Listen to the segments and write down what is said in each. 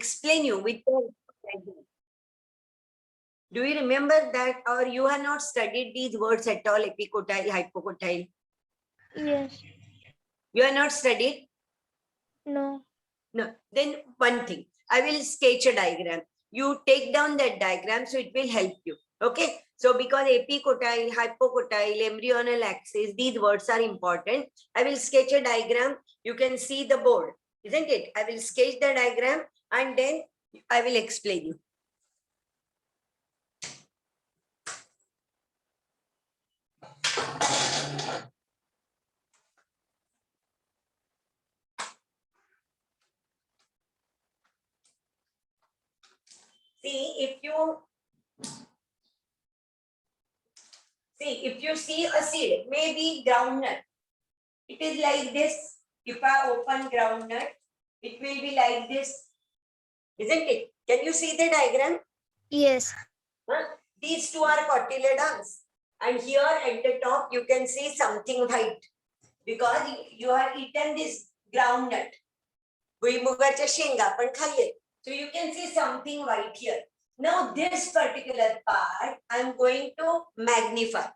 explain you with the diagram. Do you remember that, or you have not studied these words at all, epicotyle, hypocotyle? Yes. You have not studied? No. No. Then one thing, I will sketch a diagram. You take down that diagram, so it will help you. Okay. So because epicotyle, hypocotyle, embryonal axis, these words are important. I will sketch a diagram. You can see the board, isn't it? I will sketch the diagram and then I will explain you. See, if you see a seed, maybe groundnut, it is like this. If I open groundnut, it will be like this, isn't it? Can you see the diagram? Yes. Huh? These two are cotyledons, and here at the top you can see something white because you have eaten this groundnut. भुईमुगाच्या शेंगा पण खाल्ले. So you can see something white here. Now this particular part I am going to magnify.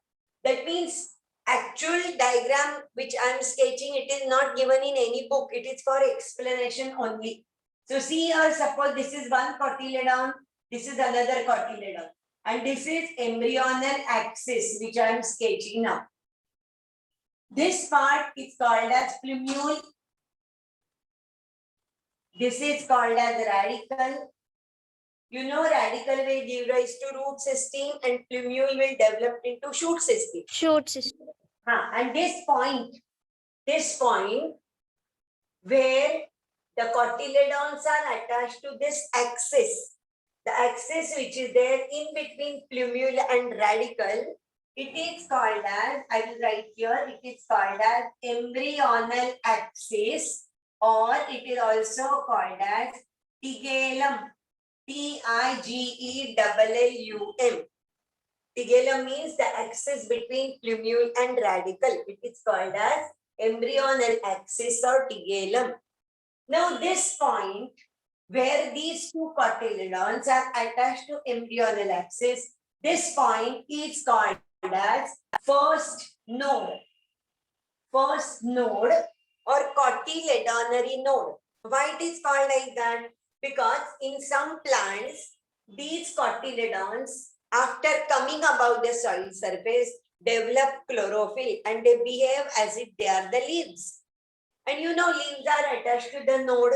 That means actual diagram which I am sketching, it is not given in any book. It is for explanation only. So see here, suppose this is one cotyledon, this is another cotyledon, and this is embryonal axis which I am sketching now. This part is called as plumule. This is called as radicle. You know, radicle will give rise to root system and plumule will develop into shoot system. Shoot system. And this point where the cotyledons are attached to this axis, the axis which is there in between plumule and radicle, it is called as, I will write here, it is called as embryonal axis, or it is also called as tigellum. Tigellum. Tigellum means the axis between plumule and radicle. It is called as embryonal axis or tigellum. Now this point where these two cotyledons are attached to embryonal axis, this point is called as first node. First node or cotyledonary node. Why it is called like that? Because in some plants, these cotyledons, after coming above the soil surface, develop chlorophyll and they behave as if they are the leaves. And you know, leaves are attached to the node.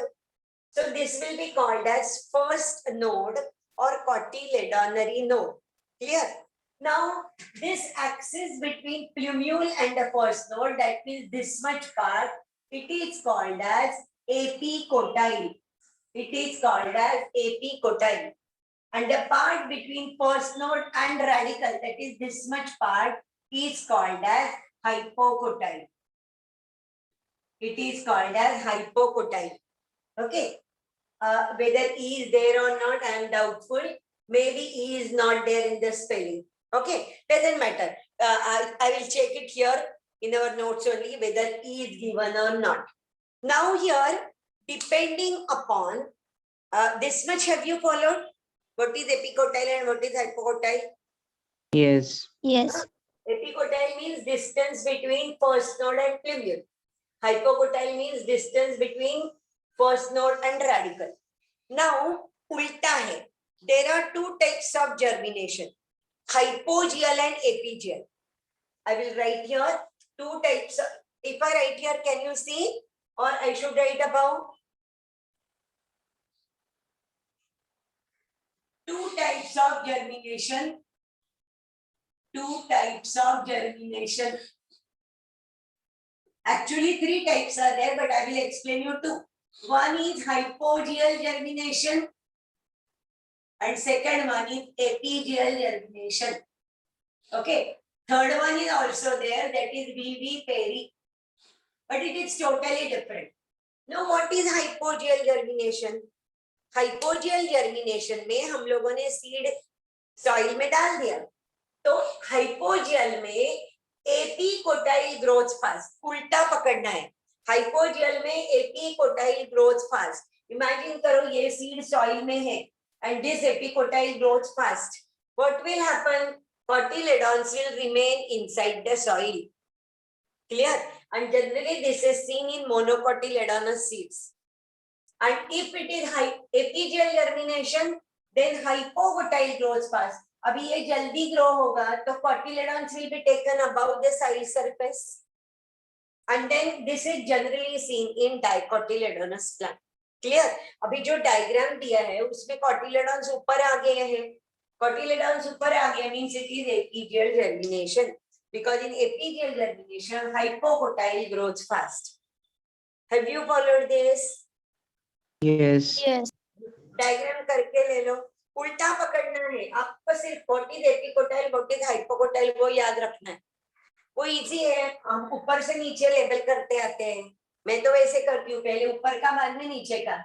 So this will be called as first node or cotyledonary node. Clear? Now, this axis between plumule and the first node, that means this much part, it is called as epicotyle. It is called as epicotyle. And the part between first node and radicle, that is this much part, is called as hypocotyle. It is called as hypocotyle. Okay. Whether E is there or not, I am doubtful. Maybe E is not there in the spelling. Okay, doesn't matter. I will check it here in our notes only whether E is given or not. Now here, depending upon this much, have you followed? What is epicotyle and what is hypocotyle? Yes. Yes. Epicotyle means distance between first node and plumule. Hypocotyle means distance between first node and radicle. Now, ulta hai. There are two types of germination, hypogeal and epigeal. I will write here two types. If I write here, can you see? Or I should write above? Two types of germination. Two types of germination. Actually, three types are there, but I will explain you two. One is hypogeal germination, and second one is epigeal germination. Okay. Third one is also there, that is vivipary, but it is totally different. Now, what is hypogeal germination? Hypogeal germination में हम लोगों ने seed soil में डाल दिया, तो hypogeal में एपीकोटाइल growth fast, उल्टा पकड़ना है. हाइपोजियल में एपीकोटाइल ग्रोथ फास्ट, इमेजिन करो ये सीड सॉइल में है and this epicotyle grows fast. What will happen? Cotyledons will remain inside the soil. Clear? And generally this is seen in monocotyledonous seeds. And if it is apigeal germination, then hypogotyle grows fast. अभी ये जल्दी grow होगा तो cotyledons will be taken above the soil surface. And then this is generally seen in dicotyledonous plant. Clear? अभी जो diagram दिया है उसमें cotyledons ऊपर आ गए हैं. Cotyledons ऊपर आ गया means it is apigeal germination. Because in apigeal germination, hypogotyle grows fast. Have you followed this? Yes. Yes. Diagram करके ले लो. उल्टा पकड़ना है आपको, सिर्फ what is epicotyl, what is hypogotyle वो याद रखना है. वो इजी है, हम ऊपर से नीचे लेबल करते आते हैं. मैं तो वैसे करती हूँ, पहले ऊपर का बाद में नीचे का.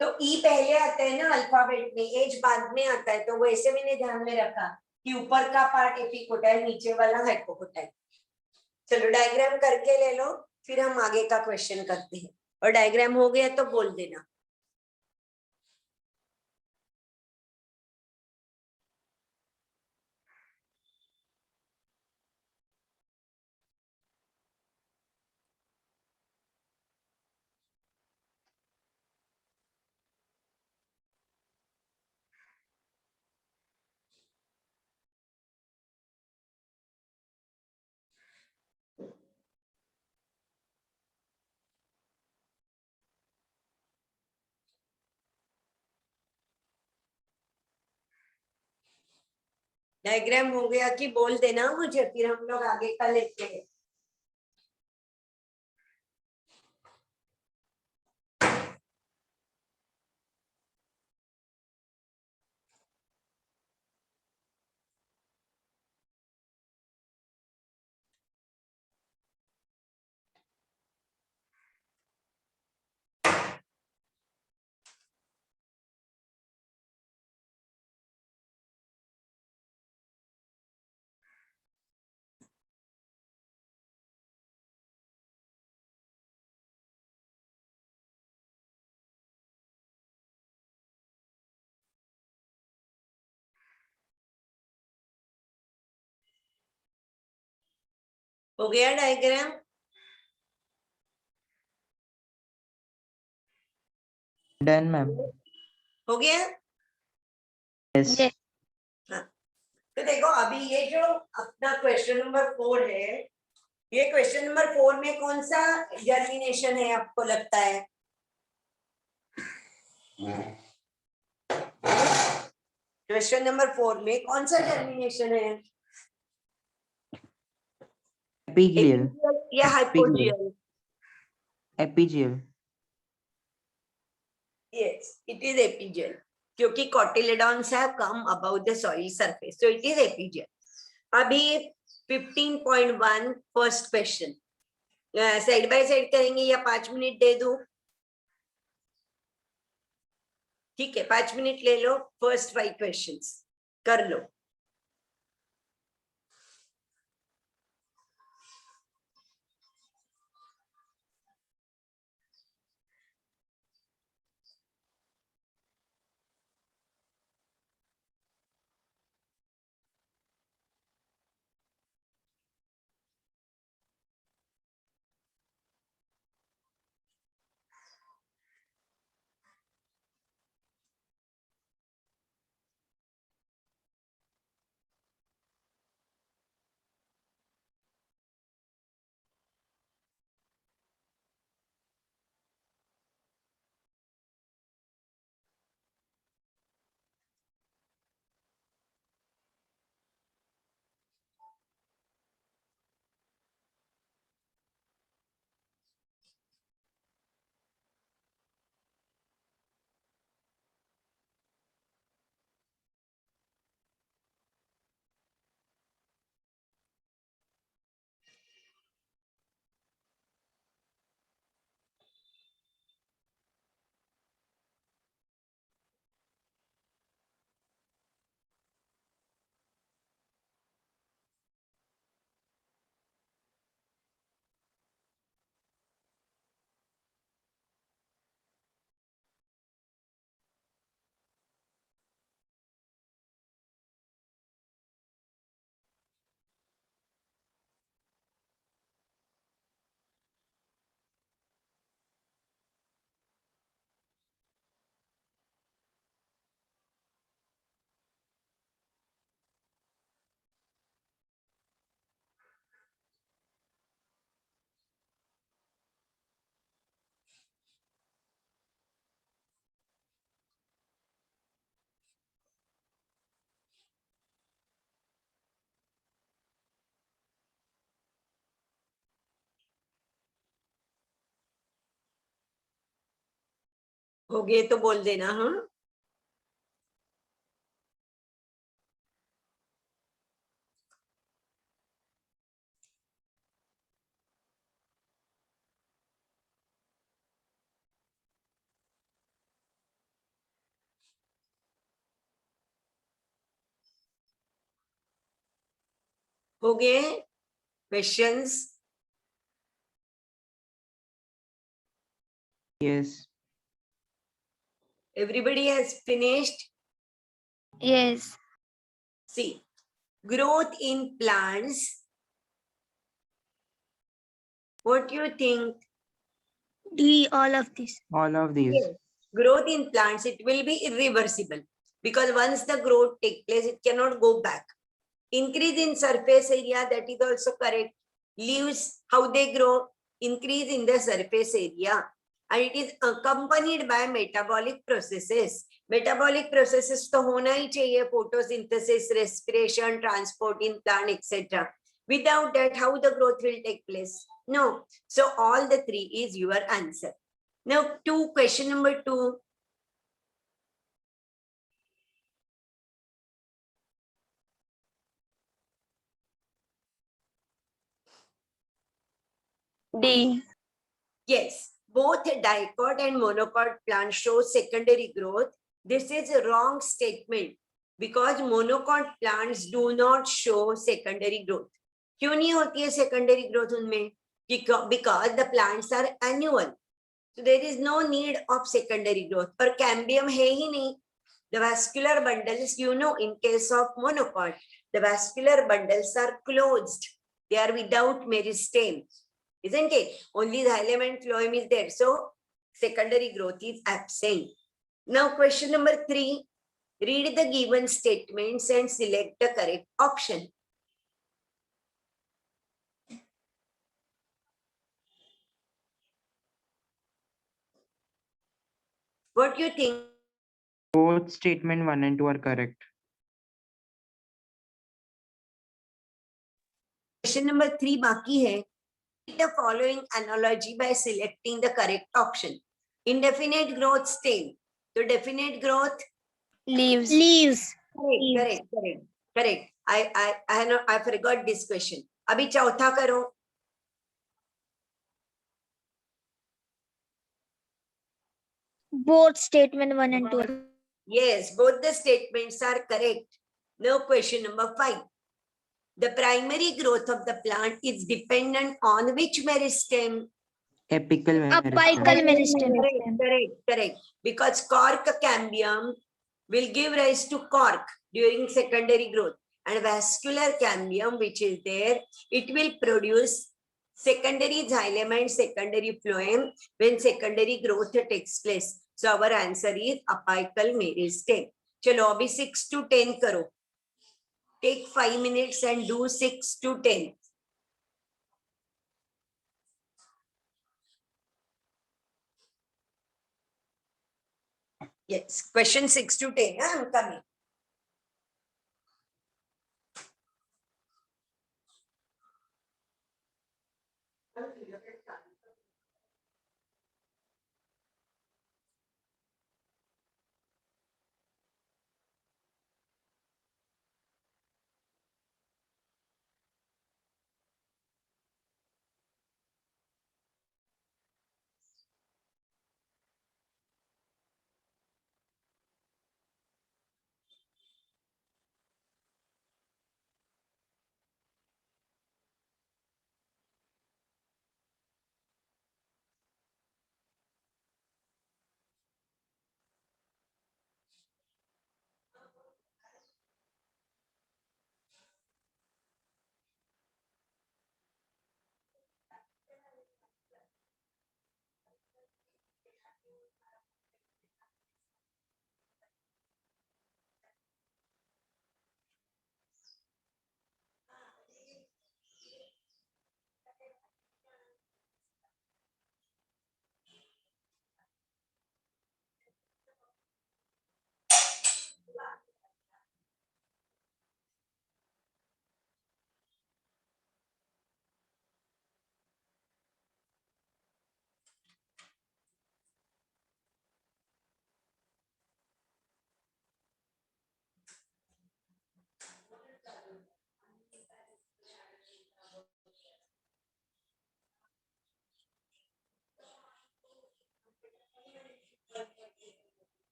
तो ई पहले आता है ना अल्फाबेट में, एच बाद में आता है, तो वैसे मैंने ध्यान में रखा कि ऊपर का पार्ट एपिकोटाइल, नीचे वाला हाइपोकोटाइल. चलो डायग्राम करके ले लो, फिर हम आगे का क्वेश्चन करते हैं. और डायग्राम हो गया तो बोल देना. डायग्राम हो गया कि बोल देना मुझे, फिर हम लोग आगे का लेते हैं. हो गया डायग्राम? Done, ma'am. हो गया? Yes. Yes. हाँ. तो देखो अभी ये जो अपना क्वेश्चन नंबर 4 है, ये क्वेश्चन नंबर 4 में कौन सा जर्मिनेशन है आपको लगता है? क्वेश्चन नंबर 4 में कौन सा जर्मिनेशन है? Epigeal. एपिजियल या hypogeal? Epigeal. Yes, it is epigial. क्योंकि cotyledons have come above the soil surface, so it is epigial. अभी 15.1 first question side by side करेंगे या 5 मिनट दे दूं? ठीक है, 5 मिनट ले लो. फर्स्ट 5 क्वेश्चंस कर लो. हो गए तो बोल देना, हाँ. हो गए questions? Yes. Everybody has finished? Yes. See, growth in plants. What do you think? D, all of this. All of these. Yes. Growth in plants, it will be irreversible because once the growth take place, it cannot go back. Increase in surface area, that is also correct. Leaves, how they grow, increase in the surface area. And it is accompanied by metabolic processes. Metabolic processes तो होना ही चाहिए, photosynthesis, respiration, transport in plant, etc. Without that, how the growth will take place? No. So all the three is your answer. Now, question number 2. D. Yes, both dicot and monocot plants show secondary growth. This is a wrong statement because monocot plants do not show secondary growth. क्यों नहीं होती है secondary growth उनमें? Because the plants are annual. So there is no need of secondary growth. पर cambium है ही नहीं. The vascular bundles, you know, in case of monocot, the vascular bundles are closed. They are without meristem. Isn't it? Only the xylem and phloem is there. So secondary growth is absent. Now question number 3. Read the given statements and select the correct option. What do you think? Both statement 1 and 2 are correct. Question number 3 बाकी है. The following analogy by selecting the correct option. Indefinite growth stem. So definite growth. Leaves. Leaves. Correct. I forgot this question. अभी चौथा करो. Both statement 1 and 2. Yes, both the statements are correct. Now question number 5. The primary growth of the plant is dependent on which meristem? Apical Apical meristem. meristem. Correct. Because cork cambium will give rise to cork during secondary growth. And vascular cambium, which is there, it will produce secondary xylem and secondary phloem when secondary growth takes place. So our answer is apical meristem. चलो अभी 6 to 10 करो. Take 5 minutes and do 6 to 10. Yes, question 6 to 10. I'm coming.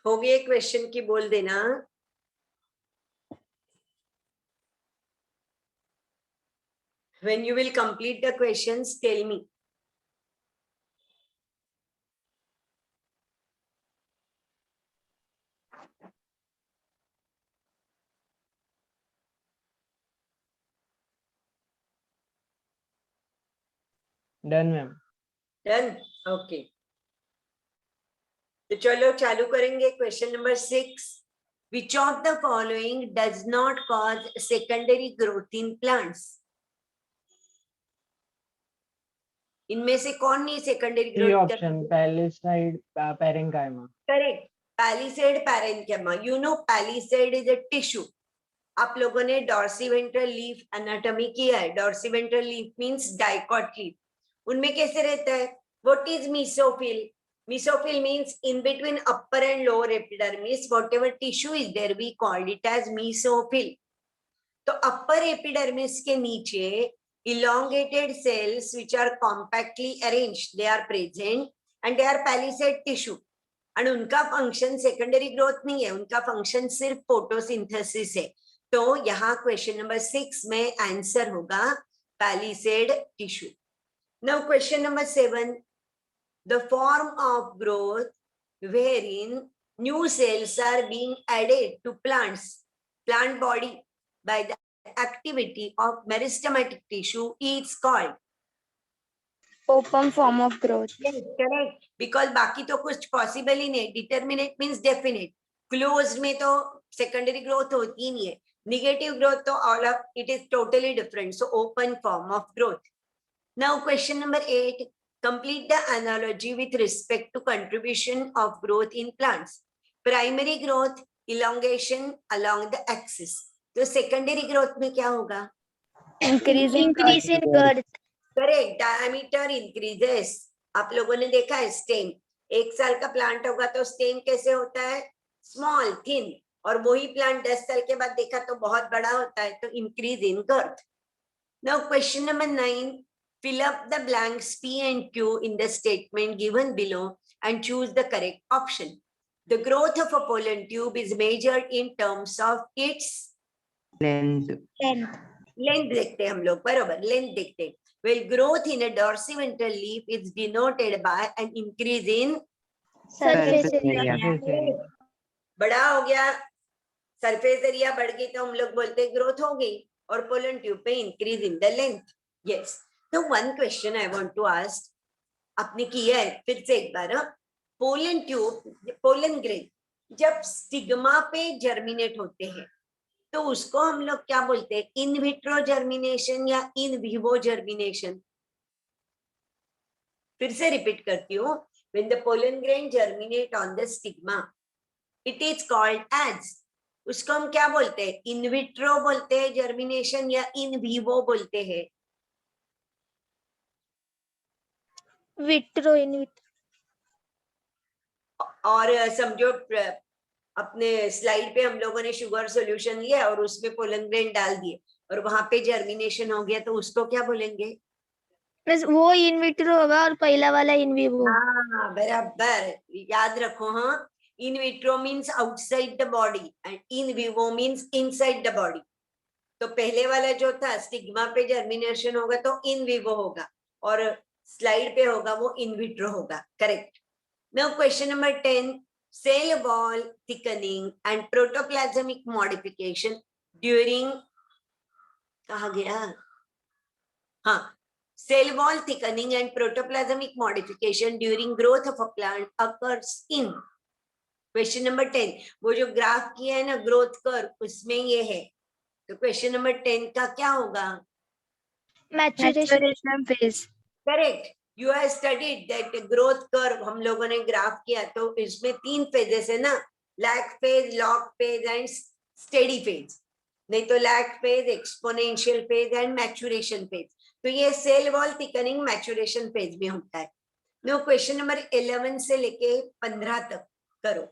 हो गए question की बोल देना. When you will complete the questions, tell me. Done ma'am. Done? Okay. तो चलो चालू करेंगे question number 6. Which of the following does not cause secondary growth in plants? इनमें से कौन नहीं सेकेंडरी सी growth? Option palisade parenchyma. Correct. Palisade parenchyma. You know palisade is a tissue. आप लोगों ने डॉर्सीवेंट्रल लीफ एनाटॉमी किया है. Dorsiventral leaf means dicot leaf. उनमें कैसे रहता है? What is mesophyll? Mesophyll means in between upper and lower epidermis, whatever tissue is there, we called it as mesophyll. तो upper epidermis के नीचे elongated cells which are compactly arranged, they are present and they are palisade tissue. and उनका function secondary growth नहीं है, उनका function सिर्फ photosynthesis है. तो यहाँ क्वेश्चन नंबर 6 में आंसर होगा palisade tissue. Now question number 7. The form of growth wherein new cells are being added to plant body by the activity of meristematic tissue is called. Open form of growth. Yes, correct. Because बाकी तो कुछ possible ही नहीं. Determinate means definite. Closed में तो secondary growth होती ही नहीं है. Negative growth तो all of it is totally different. So open form of growth. Now question number 8. Complete the analogy with respect to contribution of growth in plants. Primary growth, elongation along the axis. तो secondary growth में क्या होगा? Increase in girth. Correct. diameter increases. आप लोगों ने देखा है stem. 1 साल का प्लांट होगा तो स्टेम कैसे होता है? Small, thin. और वही प्लांट 10 साल के बाद देखा तो बहुत बड़ा होता है. तो increase in girth. Now question number 9. Fill up the blanks P and Q in the statement given below and choose the correct option. The growth of a pollen tube is measured in terms of its Length. length. देखते हैं हम लोग. बरोबर, length देखते हैं. Well, growth in a dorsiventral leaf is denoted by an increase in Surface area. area. बड़ा हो गया, सरफेस एरिया बढ़ गई तो हम लोग बोलते हैं ग्रोथ हो गई. और पोलन ट्यूब पे increase in the length. Yes. तो one question I want to ask. आपने किया है फिर से एक बार. पोलन ट्यूब, पोलन ग्रेन जब स्टिग्मा पे जर्मिनेट होते हैं तो उसको हम लोग क्या बोलते हैं? इन विट्रो जर्मिनेशन या इन विवो जर्मिनेशन? फिर से रिपीट करती हूँ. When the pollen grain germinate on the stigma, it is called as, उसको हम क्या बोलते हैं? इन विट्रो बोलते हैं जर्मिनेशन या इन विवो बोलते हैं? Vitro in vitro. और समझो अपने स्लाइड पे हम लोगों ने शुगर सॉल्यूशन लिया और उसमें पोलन ग्रेन डाल दिए और वहां पे जर्मिनेशन हो गया तो उसको क्या बोलेंगे? बस वो इन विट्रो होगा और पहला वाला इन विवो. हाँ बराबर, याद रखो. हाँ, in vitro means outside the body and in vivo means inside the body. तो पहले वाला जो था स्टिग्मा पे जर्मिनेशन होगा तो इन विवो होगा और स्लाइड पे होगा वो इन विट्रो होगा. Correct. Now question number 10. Cell wall thickening and protoplasmic modification during, कहा गया? हाँ, cell wall thickening and protoplasmic modification during growth of a plant occurs in. Question number 10. वो जो ग्राफ किया है ना ग्रोथ कर्व, उसमें ये है. तो क्वेश्चन नंबर 10 का क्या होगा? Maturation phase. Correct. You have studied that growth curve. हम लोगों ने ग्राफ किया तो इसमें 3 फेजेस है ना, lag phase, log phase and steady phase. नहीं तो lag phase, exponential phase and maturation phase. तो ये cell wall thickening maturation phase में होता है. नो क्वेश्चन नंबर 11 से लेके 15 तक करो.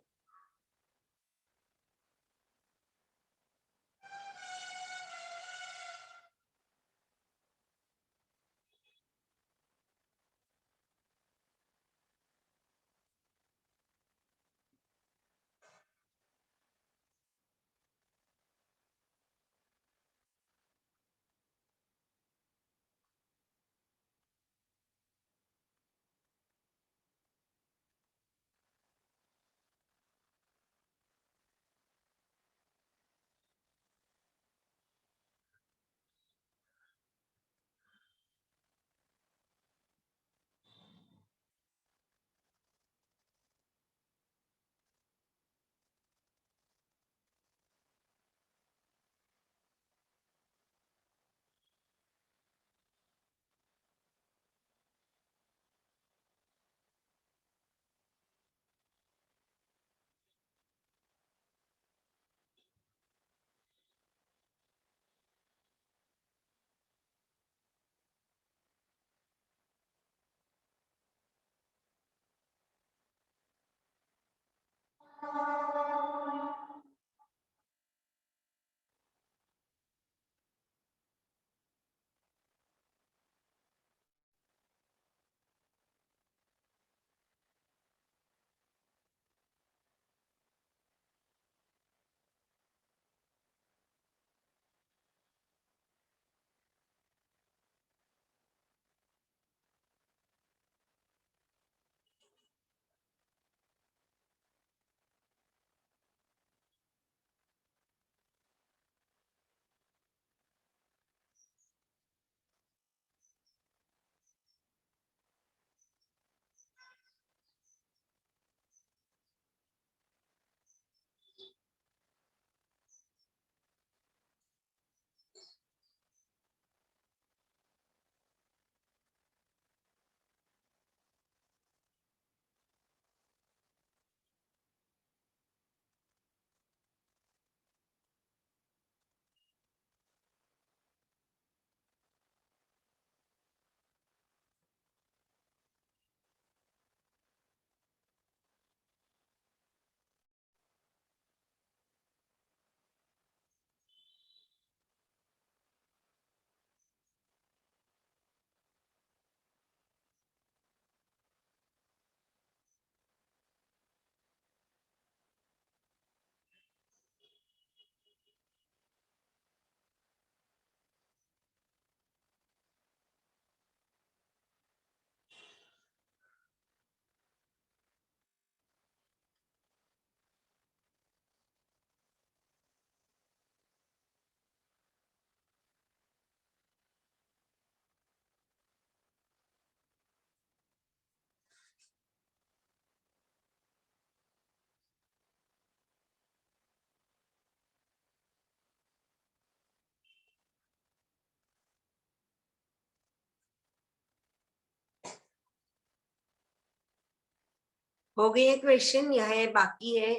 हो गई है क्वेश्चन, यह है बाकी है?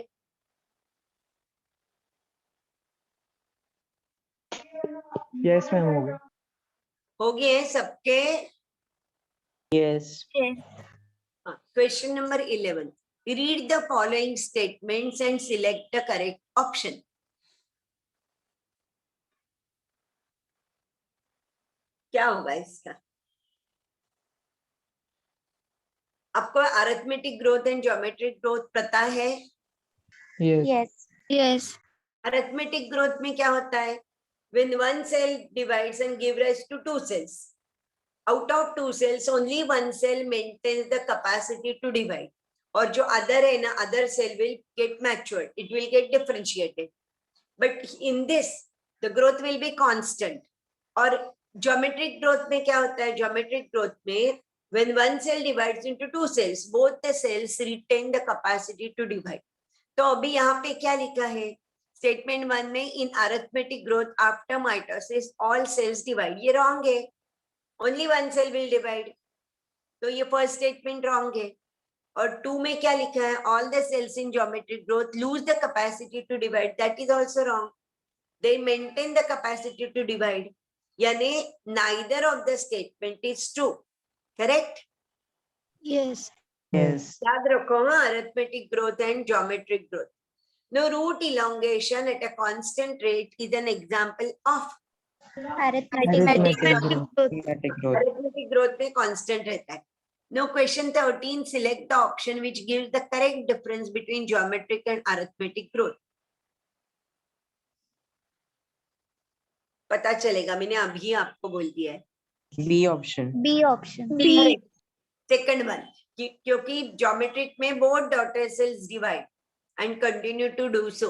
यस मैम हो गए. हो गए हैं सबके? yes, Question number 11. Read the following statements and select the correct option. क्या होगा इसका? आपको arithmetic growth and geometric growth पता है? Yes. Yes yes arithmetic growth में क्या होता है? When one cell divides and gives rise to two cells, out of two cells only one cell maintains the capacity to divide, और जो other है ना, other cell will get matured, it will get differentiated, but in this the growth will be constant. और geometric growth में क्या होता है? Geometric growth में when one cell divides into two cells, both the cells retain the capacity to divide. तो अभी यहाँ पे क्या लिखा है स्टेटमेंट 1 में? In arithmetic growth after mitosis all cells divide, ये रॉन्ग है, only one cell will divide, तो ये फर्स्ट स्टेटमेंट रॉन्ग है। और 2 में क्या लिखा है? All the cells in geometric growth lose the capacity to divide, that is also wrong, they maintain the capacity to divide, यानी neither of the statement is true, correct? Yes yes, याद रखो हाँ, arithmetic growth and geometric growth. Now, root elongation at a constant rate is an example of arithmetic Arithmetic growth. arithmetic growth, arithmetic growth में constant रहता है. Now, question 13, select the option which gives the correct difference between geometric and arithmetic growth. पता चलेगा, मैंने अभी आपको बोल दिया है. B option, B option Second one, क्योंकि geometric में both daughter cells divide and continue to do so,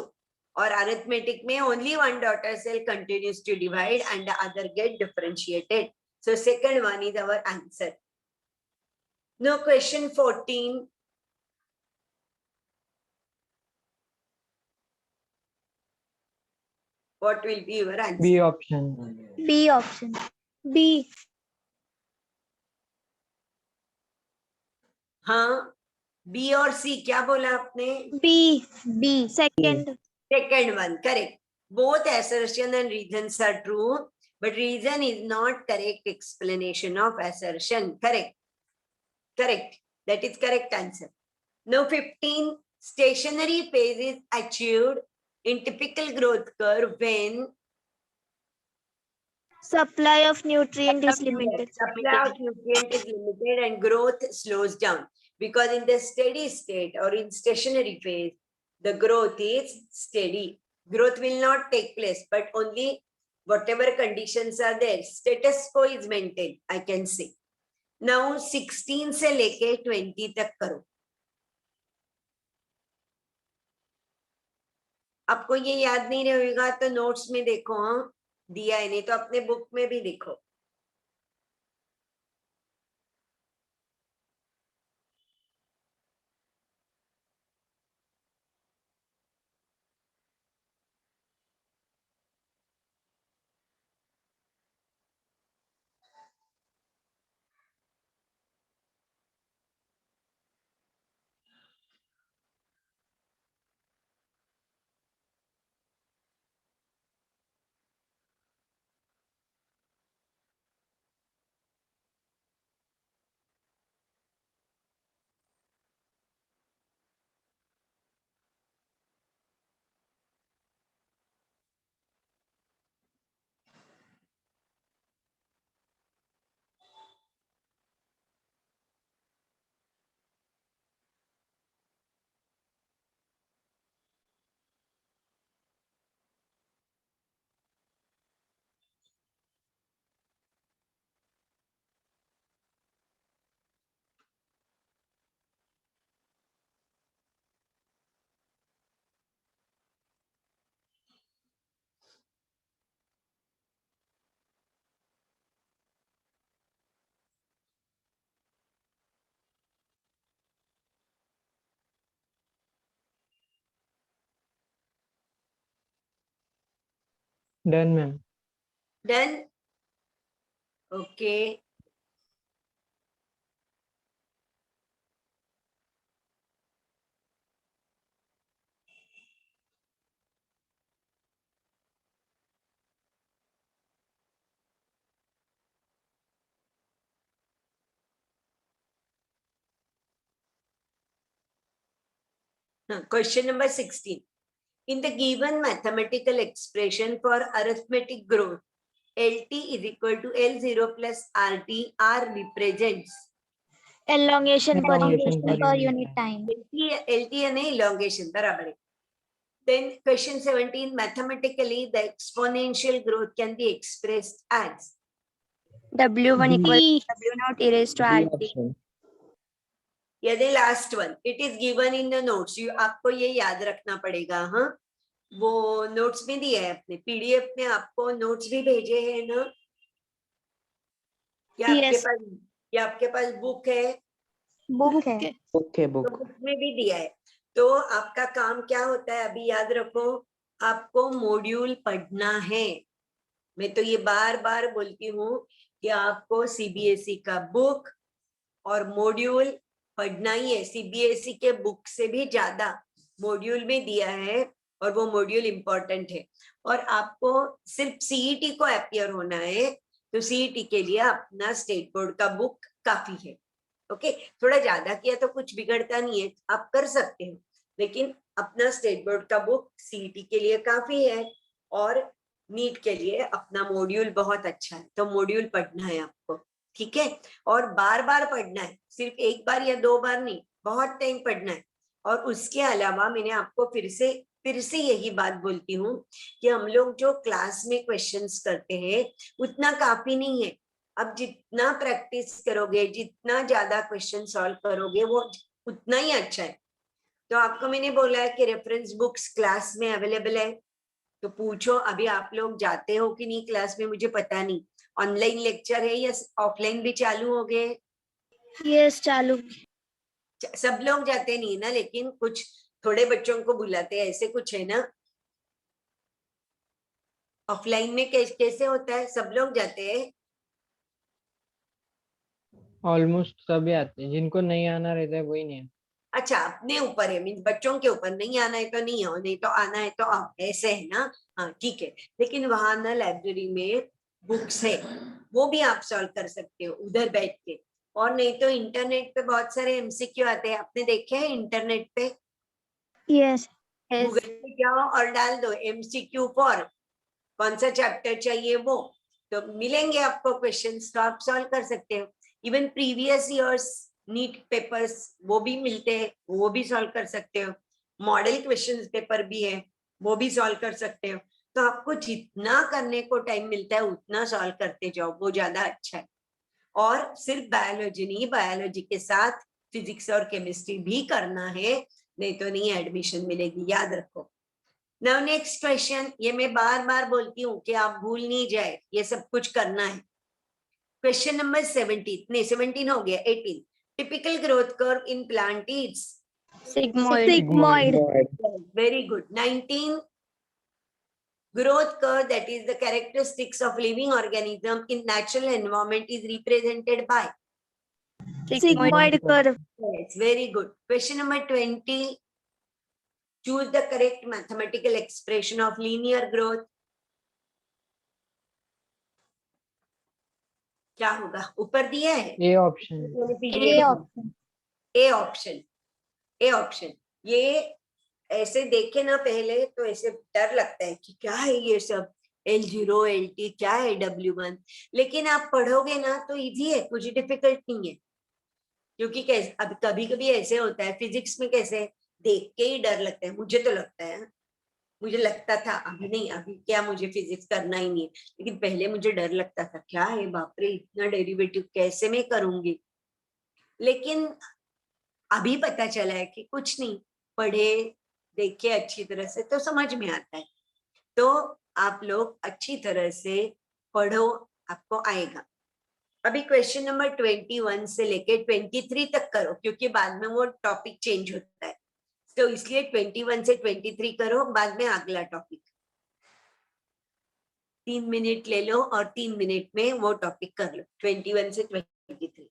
और arithmetic में only one daughter cell continues to divide and the other get differentiated. So second one is our answer. Now question 14. What will be your answer? B option. B option B हाँ, B और C, क्या बोला आपने? B B second Second one, correct. Both assertion and reasons are true, but reason is not correct explanation of assertion. Correct. Correct. That is correct answer. Now 15, stationary phase is achieved in typical growth curve when supply of nutrient is limited supply of nutrient is limited and growth slows down. Because in the steady state or in stationary phase, the growth is steady. Growth will not take place, but only whatever conditions are there, status quo is maintained, I can say. Now 16 से लेके 20 तक करो. आपको ये याद नहीं रहेगा तो नोट्स में देखो, हाँ दिया है, नहीं तो अपने बुक में भी देखो. Done ma'am. Done? Okay. Question number 16. In the given mathematical expression for arithmetic growth, LT is equal to L0 plus RT. R represents elongation per Elongation per unit time. LT and elongation. बराबर है. Then question 17. Mathematically, the exponential growth can be expressed as W1 equal to W0 e raised to B RT. option. ये the last one. It is given in the notes. आपको ये याद रखना पड़ेगा. हाँ, वो नोट्स में दिया है अपने पीडीएफ में. आपको नोट्स भी भेजे हैं ना? Yes. या आपके पास बुक है? बुक है. Okay, तो book. बुक में भी दिया है. तो आपका काम क्या होता है अभी याद रखो, आपको मॉड्यूल पढ़ना है. मैं तो ये बार बार बोलती हूँ कि आपको सीबीएसई का बुक और मॉड्यूल पढ़ना ही है. सीबीएसई के बुक से भी ज्यादा मॉड्यूल में दिया है और वो मॉड्यूल इंपॉर्टेंट है. और आपको सिर्फ सीईटी को अपियर होना है, तो सीईटी के लिए अपना स्टेट बोर्ड का बुक काफी है. ओके, थोड़ा ज्यादा किया तो कुछ बिगड़ता नहीं है, आप कर सकते हो, लेकिन अपना स्टेट बोर्ड का बुक सीईटी के लिए काफी है और नीट के लिए अपना मॉड्यूल बहुत अच्छा है. तो मॉड्यूल पढ़ना है आपको, ठीक है? और बार बार पढ़ना है, सिर्फ एक बार या 2 बार नहीं, बहुत टाइम पढ़ना है. और उसके अलावा मैंने आपको फिर से यही बात बोलती हूँ कि हम लोग जो क्लास में क्वेश्चंस करते हैं उतना काफी नहीं है. अब जितना प्रैक्टिस करोगे, जितना ज्यादा क्वेश्चन सॉल्व करोगे, वो उतना ही अच्छा है. तो आपको मैंने बोला है कि रेफरेंस बुक्स क्लास में अवेलेबल है, तो पूछो. अभी आप लोग जाते हो कि नहीं क्लास में मुझे पता नहीं. ऑनलाइन लेक्चर है या ऑफलाइन भी चालू हो गए? Yes, चालू. सब लोग जाते नहीं ना, लेकिन कुछ थोड़े बच्चों को बुलाते हैं, ऐसे कुछ है ना? ऑफलाइन में कैसे होता है? सब लोग जाते हैं? ऑलमोस्ट सभी आते हैं, जिनको नहीं आना रहता है वही नहीं. अच्छा, अपने ऊपर है, मीन्स बच्चों के ऊपर. नहीं आना है तो नहीं आओ, नहीं तो आना है तो आओ, ऐसे है ना? हाँ ठीक है. लेकिन वहां ना लाइब्रेरी में बुक्स है, वो भी आप सॉल्व कर सकते हो उधर बैठ के. और नहीं तो इंटरनेट पे बहुत सारे एमसीक्यू आते हैं, आपने देखे हैं इंटरनेट पे? Yes. Yes. गूगल पे जाओ और डाल दो एमसीक्यू फॉर कौन सा चैप्टर चाहिए, वो तो मिलेंगे आपको क्वेश्चंस, तो आप सॉल्व कर सकते हो. Even previous years NEET papers वो भी मिलते हैं, वो भी सॉल्व कर सकते हो. मॉडल क्वेश्चंस पेपर भी है, वो भी सॉल्व कर सकते हो. तो आपको जितना करने को टाइम मिलता है उतना सॉल्व करते जाओ, वो ज्यादा अच्छा है. और सिर्फ बायोलॉजी नहीं, बायोलॉजी के साथ फिजिक्स और केमिस्ट्री भी करना है, नहीं तो नहीं एडमिशन मिलेगी, याद रखो. Now next question. ये मैं बार बार बोलती हूँ कि आप भूल नहीं जाए, ये सब कुछ करना है. क्वेश्चन नंबर 17 नहीं 17 हो गया. 18. Typical growth curve in plant is Sigmoid. Sigmoid. very good. 19. Growth curve, that is the characteristics of living organism in natural environment, is represented by Sigmoid curve. yes, very good. Question number 20. Choose the correct mathematical expression of linear growth. क्या होगा? ऊपर दिया है A option. A option. A option. A option. ये ऐसे देखे ना पहले तो ऐसे डर लगता है कि क्या है ये सब, L0 LT क्या है W1. लेकिन आप पढ़ोगे ना तो इजी है, कुछ डिफिकल्ट नहीं है. क्योंकि कैसे अब कभी कभी ऐसे होता है फिजिक्स में, कैसे देख के ही डर लगता है. मुझे तो लगता है, मुझे लगता था, अभी नहीं, अभी क्या मुझे फिजिक्स करना ही नहीं है, लेकिन पहले मुझे डर लगता था, क्या है बाप रे इतना डेरिवेटिव कैसे मैं करूंगी. लेकिन अभी पता चला है कि कुछ नहीं, पढ़े देखे अच्छी तरह से तो समझ में आता है. तो आप लोग अच्छी तरह से पढ़ो, आपको आएगा. अभी क्वेश्चन नंबर 21 से लेके 23 तक करो, क्योंकि बाद में वो टॉपिक चेंज होता है, तो इसलिए 21 से 23 करो, बाद में अगला टॉपिक. 3 मिनट ले लो और 3 मिनट में वो टॉपिक कर लो, 21 से 23.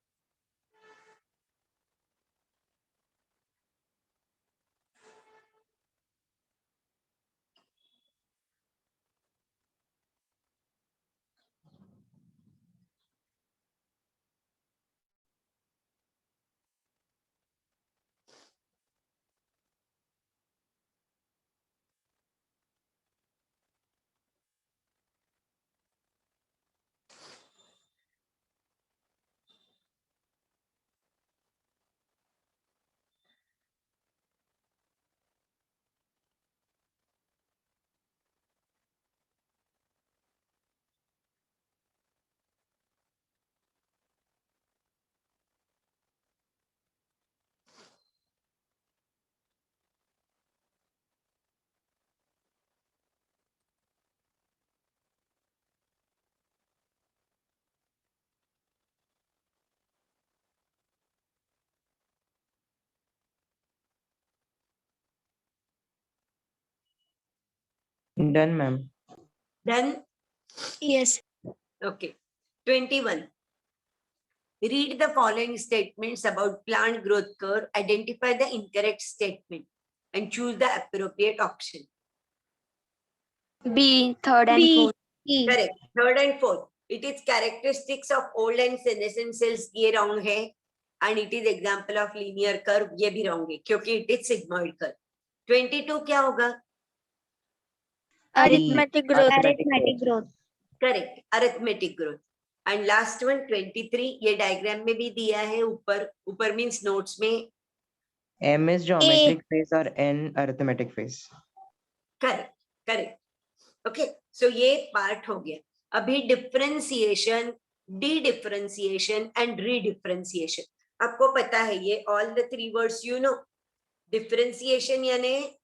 Done, ma'am. Done? Yes. Okay. 21. Read the following statements about plant growth curve. Identify the incorrect statement and choose the appropriate option. B, third and B. fourth. B. Correct. Third and fourth. It is characteristics of old and senescent cells. ये wrong है. And it is example of linear curve. ये भी wrong है क्योंकि it is sigmoid curve. 22 क्या होगा? Arithmetic growth. Arithmetic growth. Correct. Arithmetic growth. And last one 23. ये diagram में भी दिया है ऊपर means notes में. M is geometric phase or N arithmetic phase. Correct. Correct. Okay. So ये part हो गया. अभी differentiation, de-differentiation and redifferentiation. आपको पता है ये all the three words you know. Differentiation यानी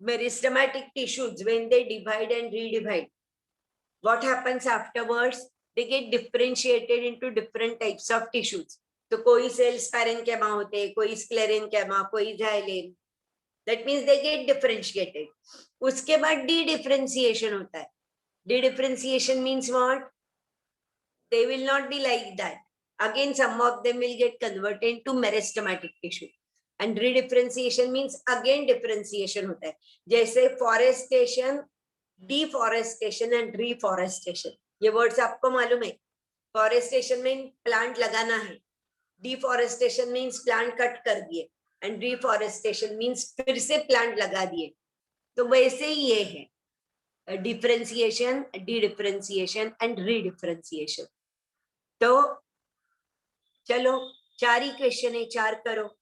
meristematic tissues when they divide and redivide. What happens afterwards? They get differentiated into different types of tissues. तो कोई cells parenchyma होते हैं, कोई sclerenchyma, कोई xylem. That means they get differentiated. उसके बाद de-differentiation होता है. De-differentiation means what? They will not be like that. Again, some of them will get converted to meristematic tissue. And redifferentiation means again differentiation होता है. जैसे forestation, deforestation and reforestation. ये words आपको मालूम है. Forestation means plant लगाना है. Deforestation means plant cut कर दिए. And reforestation means फिर से plant लगा दिए. तो वैसे ही ये है. Differentiation, de-differentiation and redifferentiation. तो चलो 4 ही क्वेश्चन है, 4 करो.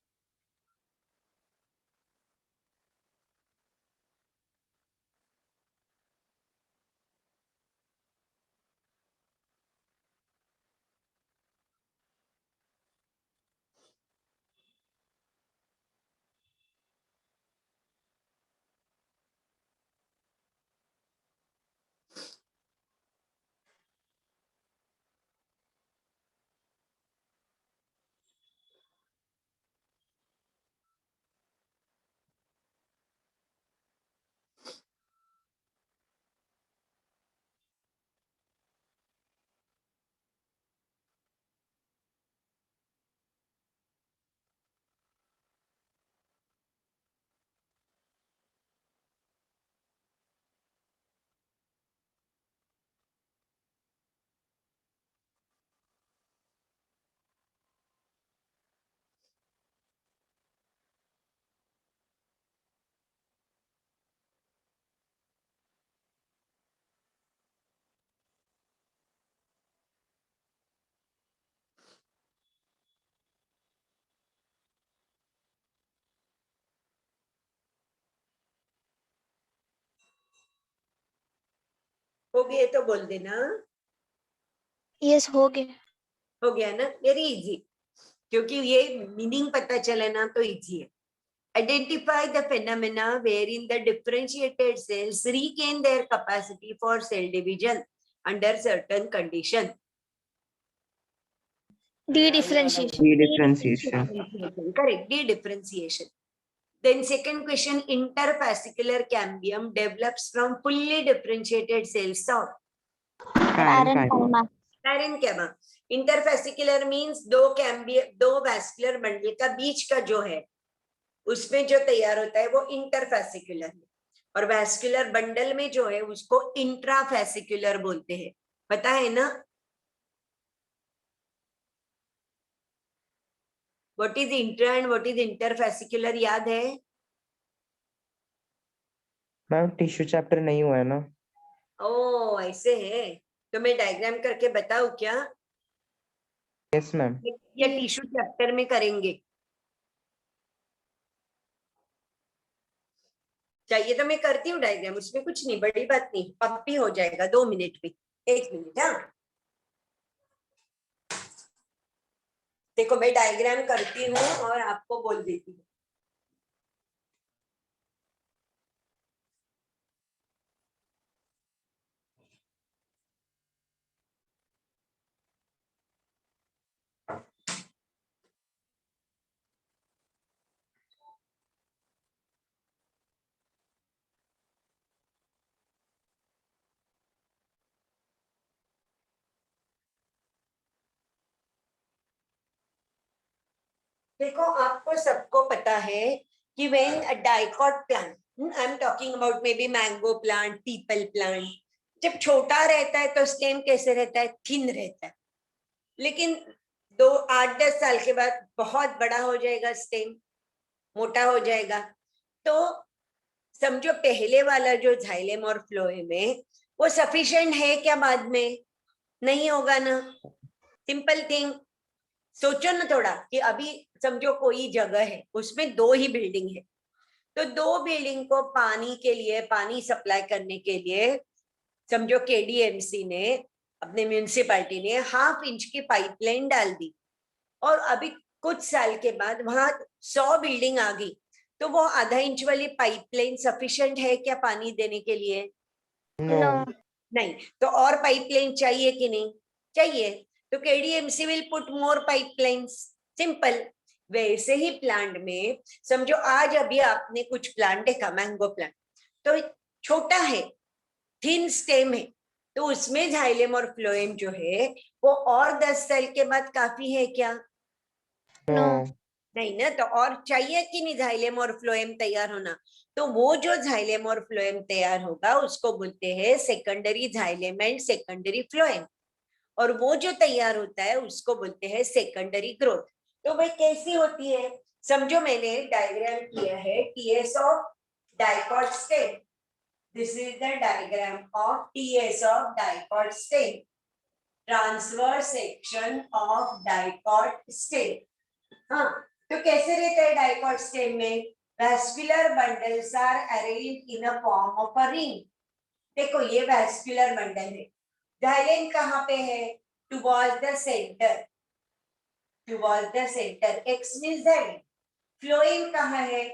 हो गए तो बोल देना. Yes, हो गए. हो गया ना? Very easy. क्योंकि ये मीनिंग पता चले ना तो इजी है. Identify the phenomena wherein the differentiated cells regain their capacity for cell division under certain condition. De-differentiation. De-differentiation. Correct. De-differentiation. Then second question, interfascicular cambium develops from fully differentiated cells of Parenchyma. parenchyma. Interfascicular means दो vascular bundle का बीच का जो है उसमें जो तैयार होता है वो इंटरफेसिकुलर है. और वैस्कुलर बंडल में जो है उसको इंट्राफेसिकुलर बोलते हैं. पता है ना? What is intra and what is interfascicular याद है? मैम टिश्यू चैप्टर नहीं हुआ है ना. ओ ऐसे है. तो मैं डायग्राम करके बताऊं क्या? Yes ma'am. या टिश्यू चैप्टर में करेंगे? चाहिए तो मैं करती हूँ डायग्राम, उसमें कुछ नहीं, बड़ी बात नहीं. अब भी हो जाएगा 2 मिनट में. 1 मिनट. हाँ देखो मैं डायग्राम करती हूँ और आपको बोल देती हूँ. देखो आपको सबको पता है कि when a dicot plant, I'm talking about maybe mango plant, people plant, जब छोटा रहता है तो स्टेम कैसे रहता है, थिन रहता है, लेकिन 8-10 साल के बाद बहुत बड़ा हो जाएगा स्टेम, मोटा हो जाएगा। तो समझो पहले वाला जो जाइलेम और फ्लोएम है वो सफिशिएंट है क्या बाद में, नहीं होगा ना। सिंपल थिंग, सोचो ना थोड़ा कि अभी समझो कोई जगह है उसमें 2 ही बिल्डिंग है, तो 2 बिल्डिंग को पानी के लिए, पानी सप्लाई करने के लिए समझो केडीएमसी ने, अपने म्यूनिसिपैलिटी ने 1/2 इंच की पाइपलाइन डाल दी, और अभी कुछ साल के बाद वहां 100 बिल्डिंग आ गई, तो वो आधा इंच वाली पाइपलाइन सफिशिएंट है क्या पानी देने के लिए, No. No. नहीं। तो और पाइपलाइन चाहिए कि नहीं चाहिए, तो KDMC will put more pipelines, simple. वैसे ही प्लांट में समझो आज अभी आपने कुछ प्लांट देखा, मैंगो प्लांट, तो छोटा है, थिन स्टेम है, तो उसमें जाइलेम और फ्लोएम जो है वो और 10 साल के बाद काफी है क्या, No. नहीं ना। तो और चाहिए कि नहीं जाइलेम और फ्लोएम तैयार होना, तो वो जो जाइलेम और फ्लोएम तैयार होगा उसको बोलते हैं secondary xylem and secondary phloem, और वो जो तैयार होता है उसको बोलते हैं सेकेंडरी ग्रोथ। तो भाई कैसी होती है, समझो मैंने डायग्राम किया है TS of dicot stem, this is the diagram of TS of dicot stem, transverse section of dicot stem. हाँ, तो कैसे रहता है डाइकॉट स्टेम में, vascular bundles are arranged in a form of a ring. देखो ये वैस्कुलर बंडल है, xylem कहाँ पे है, towards the centre, towards the centre, x means xylem. Phloem कहाँ है,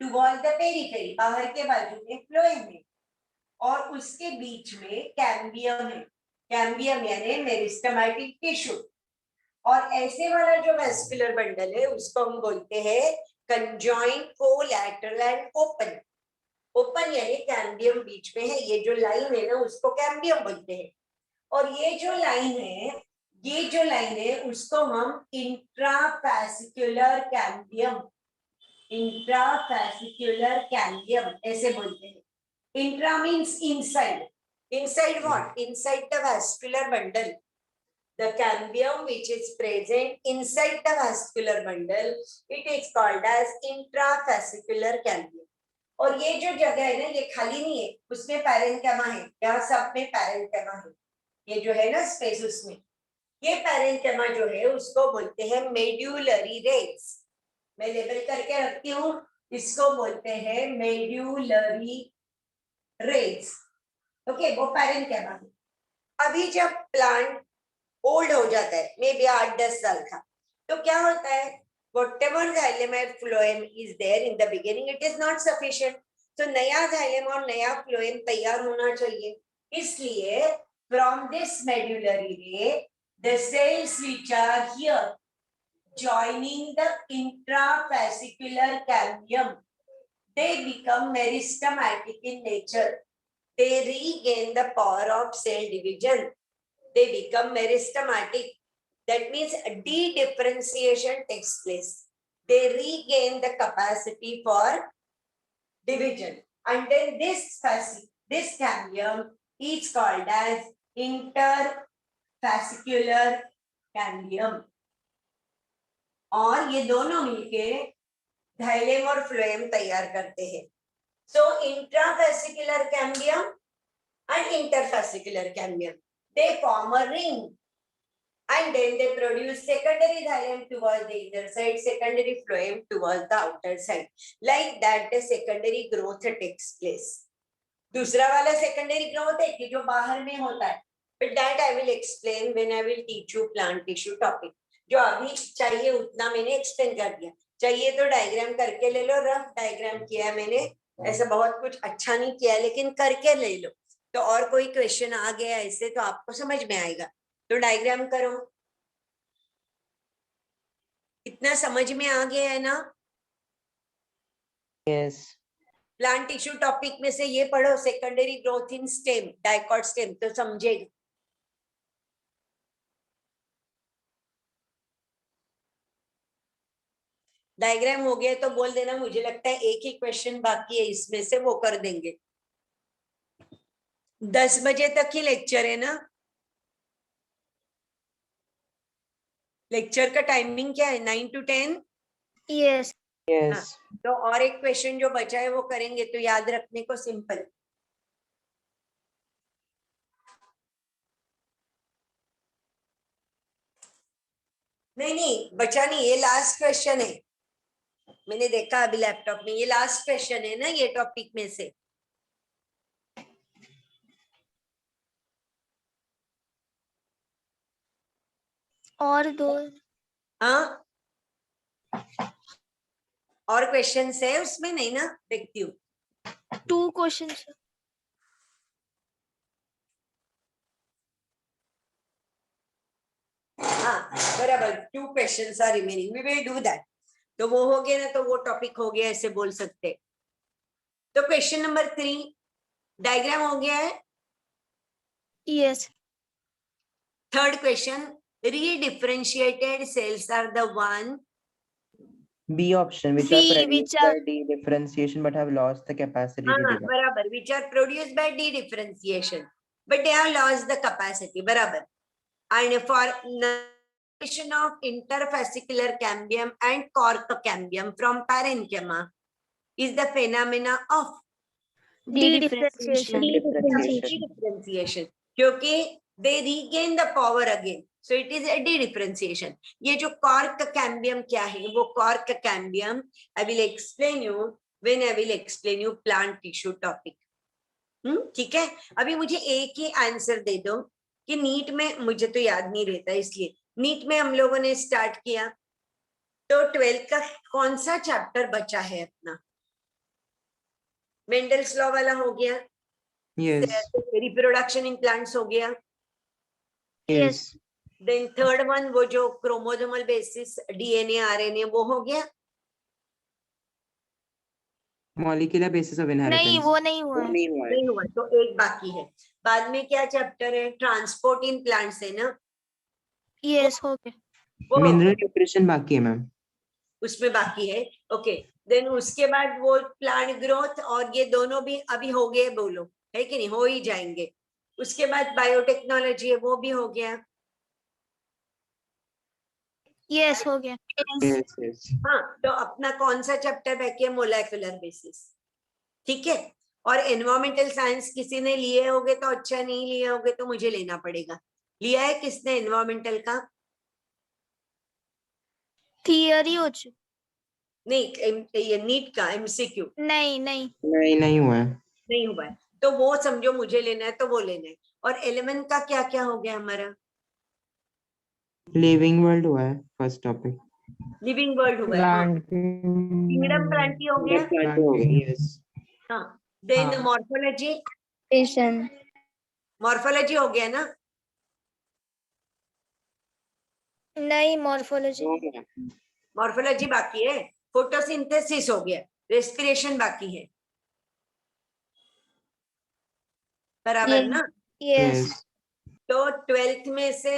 टुवर्ड्स द पेरिफेरी, बाहर के बाजू में फ्लोएम है, और उसके बीच में कैम्बियम है, कैम्बियम यानी मेरिस्टेमेटिक टिश्यू। और ऐसे वाला जो वैस्कुलर बंडल है उसको हम बोलते हैं conjoint, collateral and open. Open यानी कैम्बियम बीच में है, ये जो लाइन है ना उसको कैम्बियम बोलते हैं, और ये जो लाइन है, ये जो लाइन है उसको हम इंट्राफैसिकुलर कैम्बियम, इंट्राफैसिकुलर कैम्बियम ऐसे बोलते हैं। Intra means inside, inside what, inside the vascular bundle, the cambium which is present inside the vascular bundle, it is called as intrafascicular cambium। और ये जो जगह है ना ये खाली नहीं है, उसमें पैरेन्केमा है, यहाँ सब में पैरेन्केमा है, ये जो है ना स्पेस उसमें, ये पैरेन्केमा जो है उसको बोलते हैं मेड्यूलरी रेस। मैं लेबल करके रखती हूँ, इसको बोलते हैं मेड्यूलरी रेस। ओके, वो पैरेन्केमा है। अभी जब प्लांट ओल्ड हो जाता है, मे बी 8-10 साल का, तो क्या होता है, whatever xylem and phloem is there in the beginning, it is not sufficient, तो नया xylem और नया phloem तैयार होना चाहिए, इसलिए from this medullary ray the cells which are here joining the intrafascicular cambium, they become meristematic in nature, they regain the power of cell division, they become meristematic. That means de-differentiation takes place. They regain the capacity for division. And then this cambium is called as interfascicular cambium. और ये दोनों मिलके xylem और phloem तैयार करते हैं. So intrafascicular cambium and interfascicular cambium, they form a ring, and then they produce secondary xylem towards the inner side, secondary phloem towards the outer side. Like that the secondary growth takes place. दूसरा वाला secondary growth है कि जो बाहर में होता है, but that I will explain when I will teach you plant tissue topic. जो अभी चाहिए उतना मैंने explain कर दिया, चाहिए तो डायग्राम करके ले लो, रफ डायग्राम किया है मैंने, ऐसा बहुत कुछ अच्छा नहीं किया लेकिन करके ले लो, तो और कोई क्वेश्चन आ गया ऐसे तो आपको समझ में आएगा, तो डायग्राम करो. इतना समझ में आ गया है ना. Yes. प्लांट टिश्यू टॉपिक में से ये पढ़ो, secondary growth in stem, dicot stem, तो समझेगा. डायग्राम हो गया तो बोल देना, मुझे लगता है एक ही क्वेश्चन बाकी है इसमें से, वो कर देंगे। 10 बजे तक ही लेक्चर है ना? लेक्चर का टाइमिंग क्या है? 9 to 10? Yes Yes. तो और एक क्वेश्चन जो बचा है वो करेंगे, तो याद रखने को सिंपल। नहीं नहीं बचा नहीं, ये लास्ट क्वेश्चन है। मैंने देखा अभी लैपटॉप में, ये लास्ट क्वेश्चन है ना ये टॉपिक में से। और 2 हाँ, और क्वेश्चन है उसमें? नहीं ना, देखती हूँ। 2 क्वेश्चंस। हाँ बराबर, 2 questions are remaining, we will do that. तो वो हो गया ना, तो वो टॉपिक हो गया, ऐसे बोल सकते। तो क्वेश्चन नंबर 3 डायग्राम हो गया है। Yes third question, redifferentiated cells are the one, B option, which B, are produced which by are- differentiation but have lost the capacity to divide. बराबर, which are produced by de-differentiation but they have lost the capacity, बराबर। And for formation of interfascicular cambium and cork cambium from parenchyma is the phenomena of differentiation. differentiation, क्योंकि they regain the power again, so it is a de-differentiation। ये जो cork cambium क्या है, वो cork cambium I will explain you when I will explain you plant tissue topic। ठीक है। अभी मुझे एक ही आंसर दे दो कि नीट में, मुझे तो याद नहीं रहता इसलिए, नीट में हम लोगों ने स्टार्ट किया तो 12th का कौन सा चैप्टर बचा है अपना? मेंडल्स लॉ वाला हो गया, Yes. रिप्रोडक्शन इन प्लांट्स हो गया, Yes. देन थर्ड वन वो जो क्रोमोसोमल बेसिस डीएनए आरएनए वो हो गया। Molecular basis of inheritance. नहीं वो नहीं हुआ है। नहीं हुआ है। नहीं हुआ, तो एक बाकी है। बाद में क्या चैप्टर है? ट्रांसपोर्ट इन प्लांट्स है ना? यस हो गया। वो हो Mineral गया, nutrition बाकी है मैम। उसमें बाकी है। ओके, देन उसके बाद वो प्लांट ग्रोथ और ये दोनों भी अभी हो गए, बोलो है कि नहीं? हो ही जाएंगे। उसके बाद बायोटेक्नोलॉजी है, वो भी हो गया। यस हो गया। Yes, yes. हाँ, तो अपना कौन सा चैप्टर बाकी है? Molecular basis. ठीक है। और एनवायरमेंटल साइंस किसी ने लिए होगे तो अच्छा, नहीं लिए होगे तो मुझे लेना पड़ेगा। लिया है किसने एनवायरमेंटल का? थियरी हो चुकी। नहीं, ये नीट का एमसीक्यू नहीं नहीं हुआ है। नहीं हुआ है, तो वो समझो मुझे लेना है तो वो लेना है। और एलिमेंट का क्या क्या हो गया हमारा? लिविंग वर्ल्ड हुआ है फर्स्ट टॉपिक। लिविंग वर्ल्ड हुआ है, हाँ। प्लांट किंगडम प्लांट हो गया, Yes. हाँ। देन हाँ। मॉर्फोलॉजी, पेशन मॉर्फोलॉजी हो गया ना? नहीं मॉर्फोलॉजी मॉर्फोलॉजी बाकी है। फोटोसिंथेसिस हो गया, रेस्पिरेशन बाकी है, बराबर ना? Yes Yes. तो 12th में से